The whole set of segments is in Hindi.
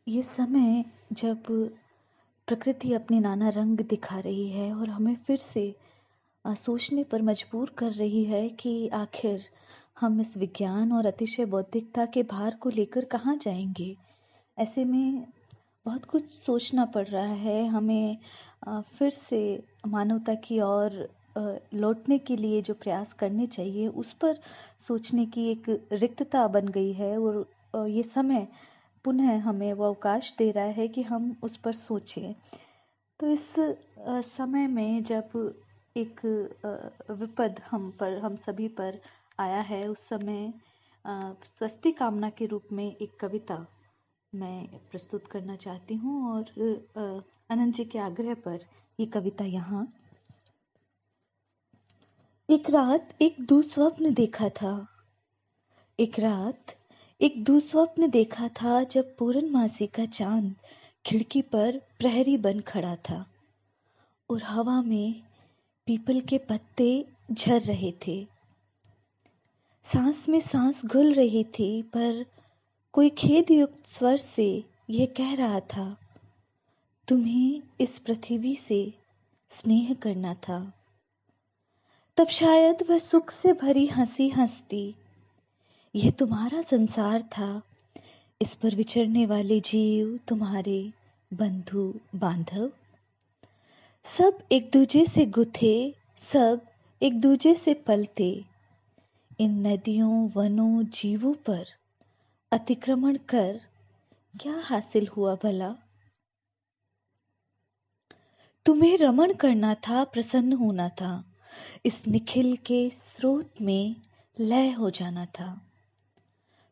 ये समय जब प्रकृति अपने नाना रंग दिखा रही है और हमें फिर से सोचने पर मजबूर कर रही है कि आखिर हम इस विज्ञान और अतिशय बौद्धिकता के भार को लेकर कहाँ जाएंगे। ऐसे में बहुत कुछ सोचना पड़ रहा है हमें। फिर से मानवता की ओर लौटने के लिए जो प्रयास करने चाहिए उस पर सोचने की एक रिक्तता बन गई है। और ये समय पुनः हमें वो अवकाश दे रहा है कि हम उस पर सोचें। तो इस समय में जब एक विपद हम सभी पर आया है, उस समय स्वस्ति कामना के रूप में एक कविता मैं प्रस्तुत करना चाहती हूँ। और अनंत जी के आग्रह पर ये कविता यहाँ। एक रात एक दुस्वप्न देखा था। एक रात एक दुस्वप्न देखा था जब पूर्णमासी का चांद खिड़की पर प्रहरी बन खड़ा था और हवा में पीपल के पत्ते झर रहे थे। सांस में सांस घुल रही थी, पर कोई खेद युक्त स्वर से यह कह रहा था, तुम्हें इस पृथ्वी से स्नेह करना था। तब शायद वह सुख से भरी हंसी हंसती। यह तुम्हारा संसार था, इस पर विचरने वाले जीव तुम्हारे बंधु बांधव। सब एक दूजे से गुथे, सब एक दूजे से पलते। इन नदियों वनों जीवों पर अतिक्रमण कर क्या हासिल हुआ भला। तुम्हें रमण करना था, प्रसन्न होना था, इस निखिल के स्रोत में लय हो जाना था।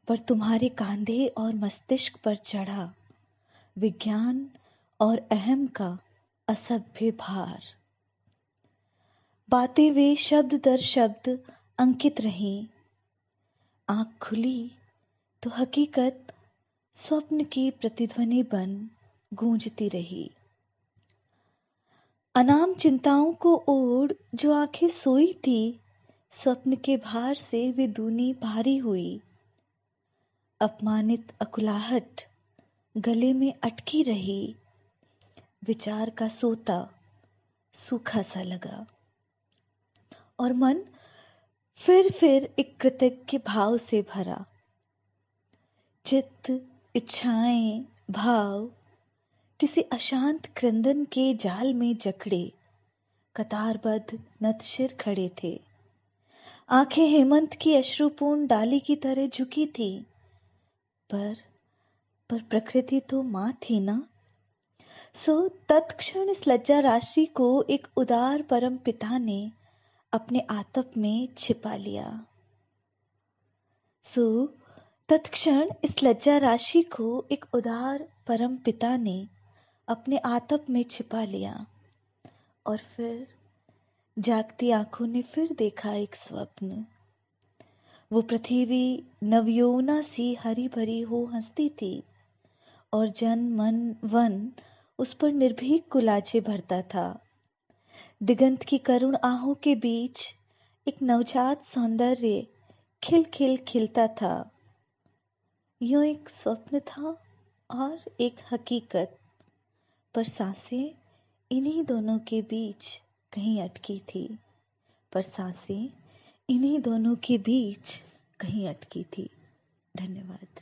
पर तुम्हारे कांधे और मस्तिष्क पर चढ़ा विज्ञान और अहम का असभ्य भार। बातें वे शब्द दर शब्द अंकित रहीं। आंख खुली तो हकीकत स्वप्न की प्रतिध्वनि बन गूंजती रही। अनाम चिंताओं को ओढ़ जो आंखें सोई थी, स्वप्न के भार से वे दूनी भारी हुई। अपमानित अकुलाहट गले में अटकी रही। विचार का सोता सूखा सा लगा और मन फिर एक कृतज्ञ भाव से भरा। चित्त, इच्छाएं, भाव किसी अशांत क्रंदन के जाल में जकड़े कतारबद्ध नतशिर खड़े थे। आंखें हेमंत की अश्रुपूर्ण डाली की तरह झुकी थी। पर प्रकृति तो मां थी ना। सो तत्क्षण इस लज्जा राशि को एक उदार परम पिता ने अपने आतप में छिपा लिया। सो तत्क्षण इस लज्जा राशि को एक उदार परम पिता ने अपने आतप में छिपा लिया। और फिर जागती आंखों ने फिर देखा एक स्वप्न। वो पृथ्वी नवयौवना सी हरी भरी हो हंसती थी और जन मन वन उस पर निर्भीक गुलाचे भरता था। दिगंत की करुण आहों के बीच एक नवजात सौंदर्य खिल खिल खिलता था। यूं एक स्वप्न था और एक हकीकत, पर सांसें इन्हीं दोनों के बीच कहीं अटकी थी। पर सांसें इन्हीं दोनों के बीच कहीं अटकी थी। धन्यवाद।